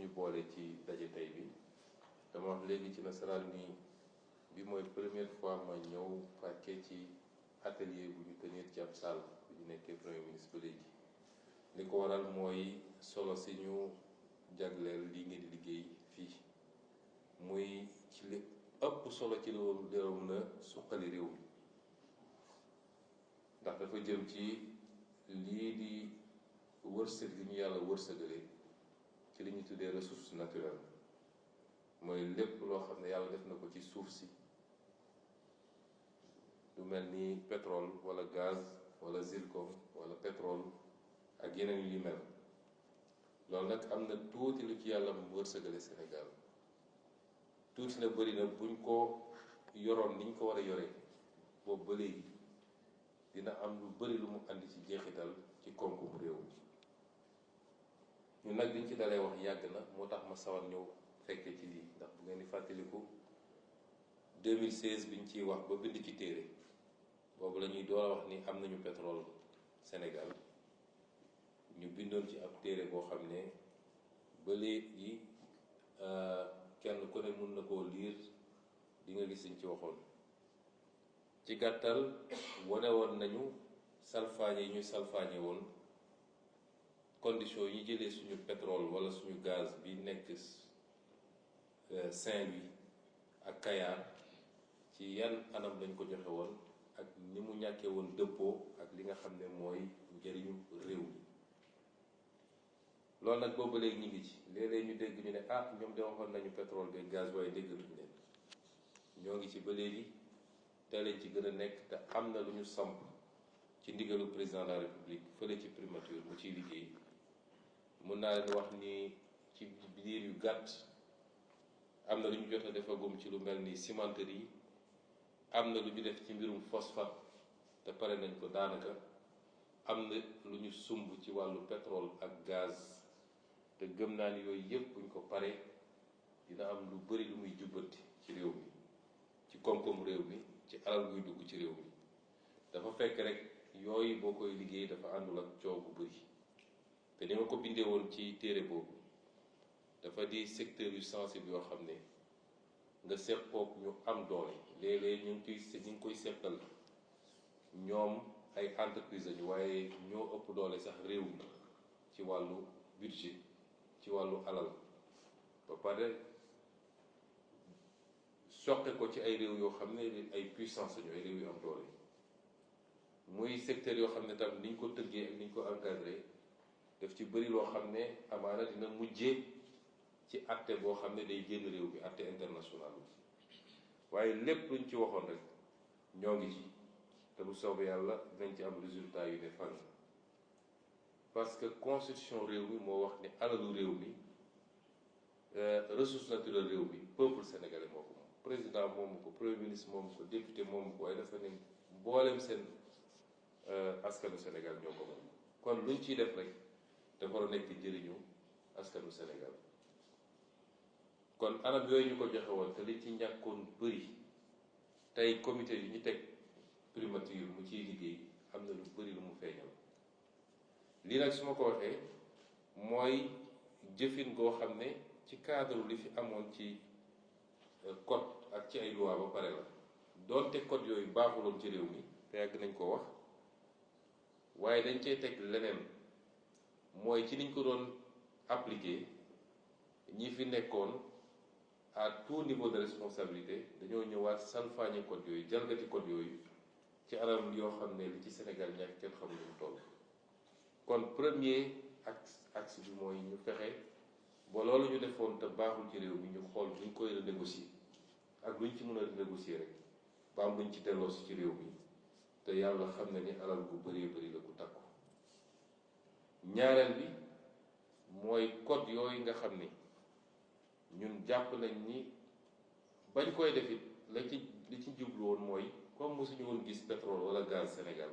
ñu boole ci daje tey bi. dama wax léegi ci nasaraan ni bi mooy première fois ma ñëw fàkkee ci atelier bu ñu tenir ci ab salle bu ñu nekkee premier ministre ba léegi. li ko waral mooy solo si ñu jagleel lii ngeen di liggéey fii muy ci li ëpp solo ci loolu mën a suqali réew mi ndax dafa jëm ci lii di wërsëg li ñu yàlla wërsëgale ci li ñu tuddee ressource naturelle mooy lépp loo xam ne yàlla def na ko ci suuf si lu mel ni pétrole wala gaz wala zircon wala pétrole ak yeneen yu mel loolu nag am na tuuti lu ci yàlla wërsëgale Sénégal tuuti na bëri na buñ ko yoroon niñ ko war a yore boobu ba léegi dina am lu bëri lu mu andi ci jeexital ci koom-koomu réew mi ñun nag biñ ci dalee wax yàgg na moo tax ma sawar ñëw fekkee ci lii ndax bu ngeen di fàttaliku 2016 biñ ciy wax ba bind ci téere boobu la ñuy door a wax ni am nañu pétrole Sénégal ñu bindoon ci ab téere boo xam ne ba léegi kenn ku ne mun na koo liir di nga gis liñ ci waxoon ci gàttal wane woon nañu salfaañe yi ñu salfaañe woon condition yi ñu jëlee suñu pétrole wala suñu gaz bi nekk Saint-Louis ak Kayar ci yan anam lañ ko joxe woon ak ni mu ñàkkee woon dëppoo ak li nga xam ne mooy njëriñu réew mi loolu nag boobu léegi ñu ngi ci léeg-léeg ñu dégg ñu ne ñoom de waxoon nañu pétrole be gaz waaye déggatuñ leen ñoo ngi ci ba léegi tey lañ ci gën a nekk te am na lu ñu samp ci ndigalu président de la république fële ci primature mu ciy liggéey mun naa leen wax ni ci biir yu gàtt am na lu ñu jot a defagum ci lu mel ni cimenterie yi am na lu ñu def ci mbirum phosphate te pare nañ ko daanaka am na lu ñu sumb ci wàllu pétrole ak gaz te gëm naa ni yooyu yëpp buñ ko paree dina am lu bari lu muy jubbanti ci réew mi ci koom-koom réew mi ci alal guy dugg ci réew mi dafa fekk rek yooyu boo koy liggéey dafa àndul ak coow bu bari te ni ma ko bindee woon ci téere boobu dafa di secteur yu sensible yoo xam ne nga seqoog ñu am doole léeg-léeg ñu ngi koy seqal ñoom ay entreprise lañu waaye ñoo ëpp doole sax réew mi ci wàllu budget ci wàllu alal ba pare soqe ko ci ay réew yoo xam ne ay puissance lañu ay réew yu am doole muy secteur yoo xam ne tam niñ ko tëggee ak niñ ko encadré daf ci bëri loo xam ne amaana dina mujjee ci atte boo xam ne day génn réew bi atte international waaye lépp luñ ci waxoon rek ñoo ngi ci te bu soobee yàlla dinañ ci am résultat yu ne fan parce que constitution réew mi moo wax ne alalu réew mi ressource naturelle réew mi peuple sénégalais moo ko moom président moomu ko premier ministre moomu ko député moomu ko waaye dafa ne mboolem seen askanu Sénégal ñoo ko moom kon luñ ciy def rek dafa war a nekk njëriñu askanu Sénégal kon anam yooyu ñu ko joxe woon te li ci ñàkkoon bëri tey comité yi ñu teg primature mu ciy liggéey am na lu bëri lu mu feeñal lii nag su ma ko waxee mooy jëfin goo xam ne ci cadre li fi amoon ci code ak ci ay loi ba pare la doonte code yooyu baaxuloon ci réew mi te yàgg nañ ko wax waaye dañ cey teg leneen mooy ci niñ ko doon appliquer ñi fi nekkoon à tout niveau de responsabilité dañoo ñëwaat salfaañe code yooyu jalgati code yooyu ci anam yoo xam ne li ci Sénégal ñàkk kenn xamul lu mu toll kon premier axe bi mooy ñu fexe ba loolu ñu defoon te baaxul ci réew mi ñu xool buñ koy renégocier ak luñ ci mën a renégocier rek ba am luñ ci delloosi ci réew mi te yàlla xam na ni alal gu bëree bëri la gu takku ñaareel bi mooy code yooyu nga xam ni ñun jàpp nañ ni bañ koy def it li ci jublu woon mooy comme mosuñu woon gis pétrole wala gaz Sénégal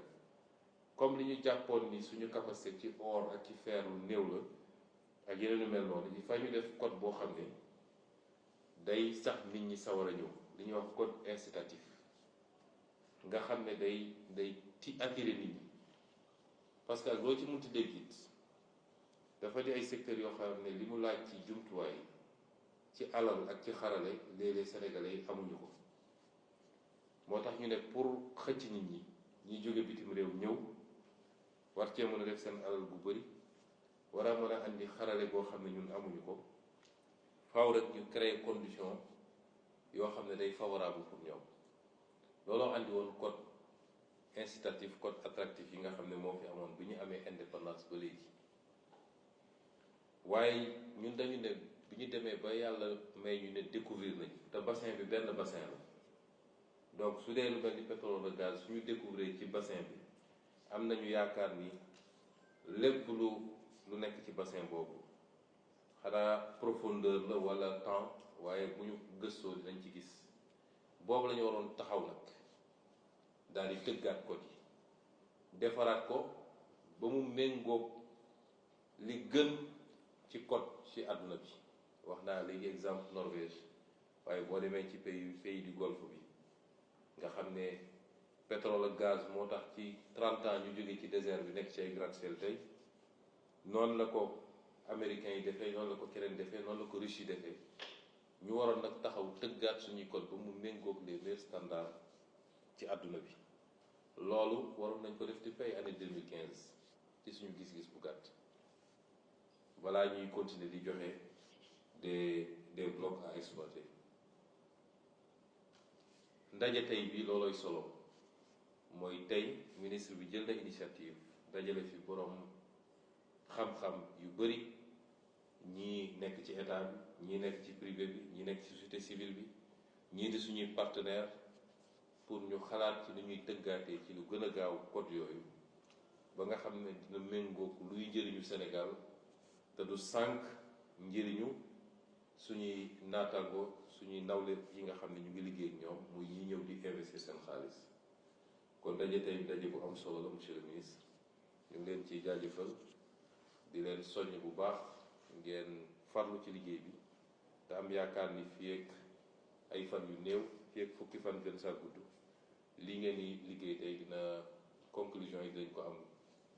comme li ñu jàppoon ni suñu capacité ci or ak ci fer lu néew la ak yeneen yu mel noonu il faut ñu def code boo xam ne day sax nit ñi sawar a ñëw li ñuy wax code incitatif nga xam ne day attirer nit ñi parce que ak loo ci munti dégg it dafa di ay secteurs yoo xam ne li mu laaj ci jumtuwaay ci alal ak ci xarale léeg-léeg sénégalais yi amuñu ko moo tax ñu ne pour xëcc nit ñi ñiy jóge bitim réew ñëw war cee mën a def seen alal bu bëri war a mën a andi xarale boo xam ne ñun amuñu ko faaw rek ñu créer condition yoo xam ne day favorable pour ñoom looloo andi woon code incitatif code attractif yi nga xam ne moo fi amoon bi ñu amee indépendance ba léegi waaye ñun dañu ne bi ñu demee ba yàlla may ñu ne découvrir nañ te bassin bi benn bassin la donc su dee lu mel ni pétrole ak gaz suñu découvrir ci bassin bi am nañu yaakaar ni lépp lu nekk ci bassin boobu xanaa profondeur la wala temps waaye bu ñu gëstoo dinañ ci gis boobu la ñu waroon taxaw nag daal di tëggaat code yi defaraat ko ba mu méngoog li gën ci code ci àdduna bi wax naa léegi exemple Norvège waaye boo demee ci pays du golfe bi nga xam ne pétrole ak gaz moo tax ci 30 ans ñu jóge ci désert bi nekk ci ay gratte-ciel tey noonu la ko américains yi defee noonu la ko keneen defee noonu la ko Russie defee ñu waroon nag taxaw tëggaat suñuy code ba mu méngoog les meilleurs standards ci àdduna bi loolu waroon nañ ko def depuis ay année 2015 ci suñu gis-gis bu gàtt balaa ñuy continuer di joxe des blocs à exploiter ndaje tey bi loolooy solo mooy tey ministre bi jël na initiative dajale fi borom xam-xam yu bëri ñii nekk ci état bi ñii nekk ci privé bi ñii nekk ci société civile bi ñii di suñuy partenaire pour ñu xalaat ci ni ñuy tëggaatee ci lu gën a gaaw code yooyu ba nga xam ne dina méngoog luy njëriñu Sénégal te du sànq njëriñu suñuy naataango suñuy nawle yi nga xam ne ñu ngi liggéey ak ñoom muy ñi ñëw di investir seen xaalis kon daje tey daje bu am solo la monsieur le ministre ñu ngi leen ciy jaajëfal di leen soññ bu baax ngeen farlu ci liggéey bi te am yaakaar ni fii ak ay fan yu néew fii ak fukki fan gën saa gudd lii ngeen di liggéey tey dina conclusion yi dañ ko am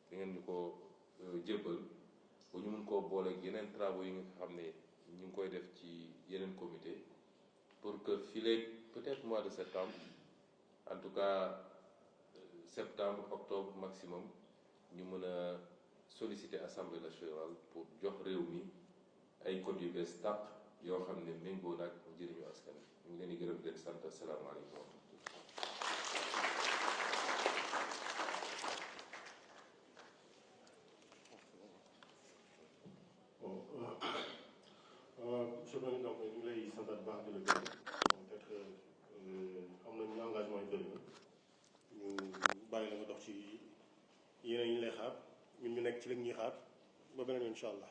di ngeen ñu ko jébbal ba ñu mun koo booleeg yeneen travaux yi nga xam ne ñu ngi koy def ci yeneen comité pour que fileeg peut-être mois de septembre en tout cas septembre octobre maximum ñu mën a solliciter assemblée nationale pour jox réew mi ay code yu bees tàq yoo xam ne méngoo nag njëriñu askan wi ñu ngi leen di gërëm di leen sant asalaamaaleykum wa rahmatulah. Monsieur le Président, ñu ngi lay sant bu baax di la gërëm peut-être am nañu engagement yu bëri ñu bàyyi la nga dox ci yeneen yi ñu lay xaar ñun ñu nekk ci li ñuy xaar ba beneen incha allah.